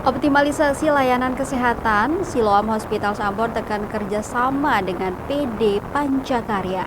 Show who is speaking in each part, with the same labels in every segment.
Speaker 1: Optimalisasi layanan kesehatan, Siloam Hospitals Ambon tekan kerjasama dengan PD Pancakarya.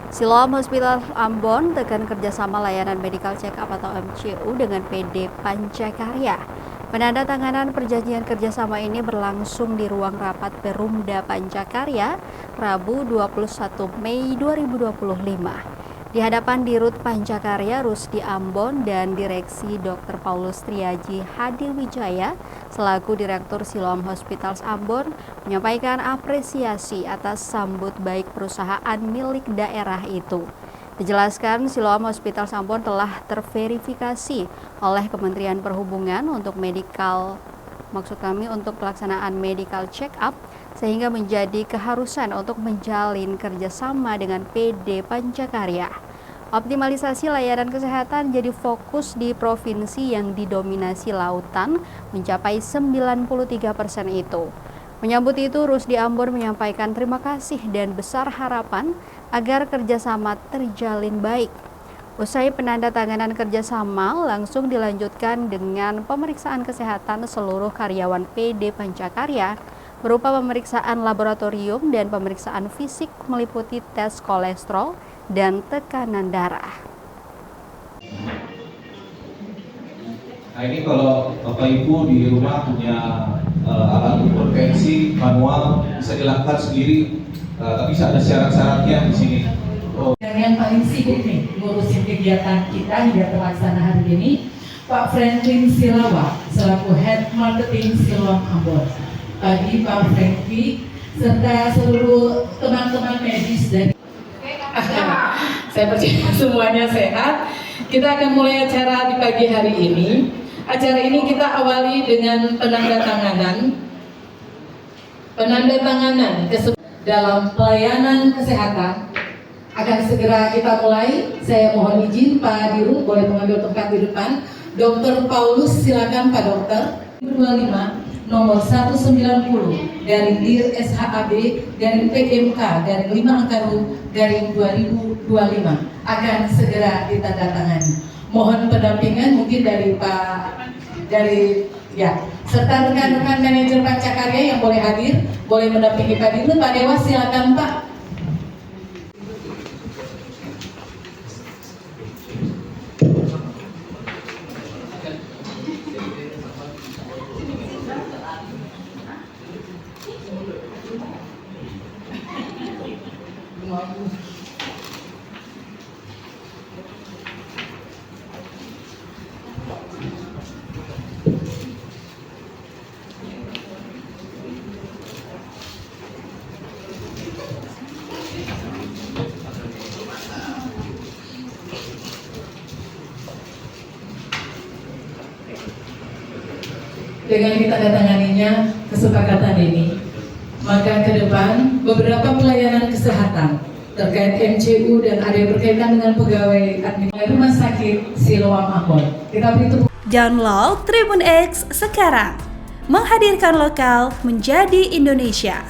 Speaker 1: Siloam Hospitals Ambon tekan kerjasama layanan medical check-up atau MCU dengan PD Pancakarya. Penandatanganan perjanjian kerjasama ini berlangsung di ruang rapat Perumda Pancakarya, Rabu 21 Mei 2025. Di hadapan Dirut Pancakarya Rusdi Ambon dan Direksi Dr. Paulus Triaji Hadiwijaya selaku Direktur Siloam Hospitals Ambon menyampaikan apresiasi atas sambut baik perusahaan milik daerah itu. Dijelaskan Siloam Hospitals Ambon telah terverifikasi oleh Kementerian Perhubungan untuk untuk pelaksanaan medical check-up sehingga menjadi keharusan untuk menjalin kerjasama dengan PD Pancakarya. Optimalisasi layanan kesehatan jadi fokus di provinsi yang didominasi lautan mencapai 93% itu. Menyambut itu, Rusdi Ambon menyampaikan terima kasih dan besar harapan agar kerjasama terjalin baik. Usai penandatanganan kerjasama, langsung dilanjutkan dengan pemeriksaan kesehatan seluruh karyawan PD Pancakarya berupa pemeriksaan laboratorium dan pemeriksaan fisik meliputi tes kolesterol dan tekanan darah.
Speaker 2: Nah ini kalau Bapak Ibu di rumah punya alat ukur tensi manual bisa dilakukan sendiri, tapi ada syarat-syaratnya di sini.
Speaker 3: Dan yang paling sibuk nih ngurusin kegiatan kita hingga terlaksana hari ini, Pak Franklin Silawa selaku Head Marketing Siloam Ambon. Bagi Pak Franky serta seluruh teman-teman medis dan saya percaya semuanya sehat. Kita akan mulai acara di pagi hari ini. Acara ini kita awali dengan penandatanganan dalam pelayanan kesehatan. Akan segera kita mulai. Saya mohon izin Pak Dirut boleh mengambil tempat di depan. Dr. Paulus silakan Pak Dokter. 25 nomor 190 dari Dir SHAB dari PMK dari 5 Angkaru dari 2025 akan segera ditandatangani. Mohon pendampingan mungkin dari serta rekan-rekan manajer Pancakarya yang boleh hadir, boleh mendampingi Pak Dirut. Pak Dewas silakan Pak. Dengan ditandatanganinya kesepakatan ini, maka ke depan beberapa pelayanan kesehatan terkait MCU dan ada yang berkaitan dengan pegawai administrasi Rumah Sakit Siloam Ambon. Kita beri tepuk.
Speaker 4: Download Tribun X sekarang, menghadirkan lokal menjadi Indonesia.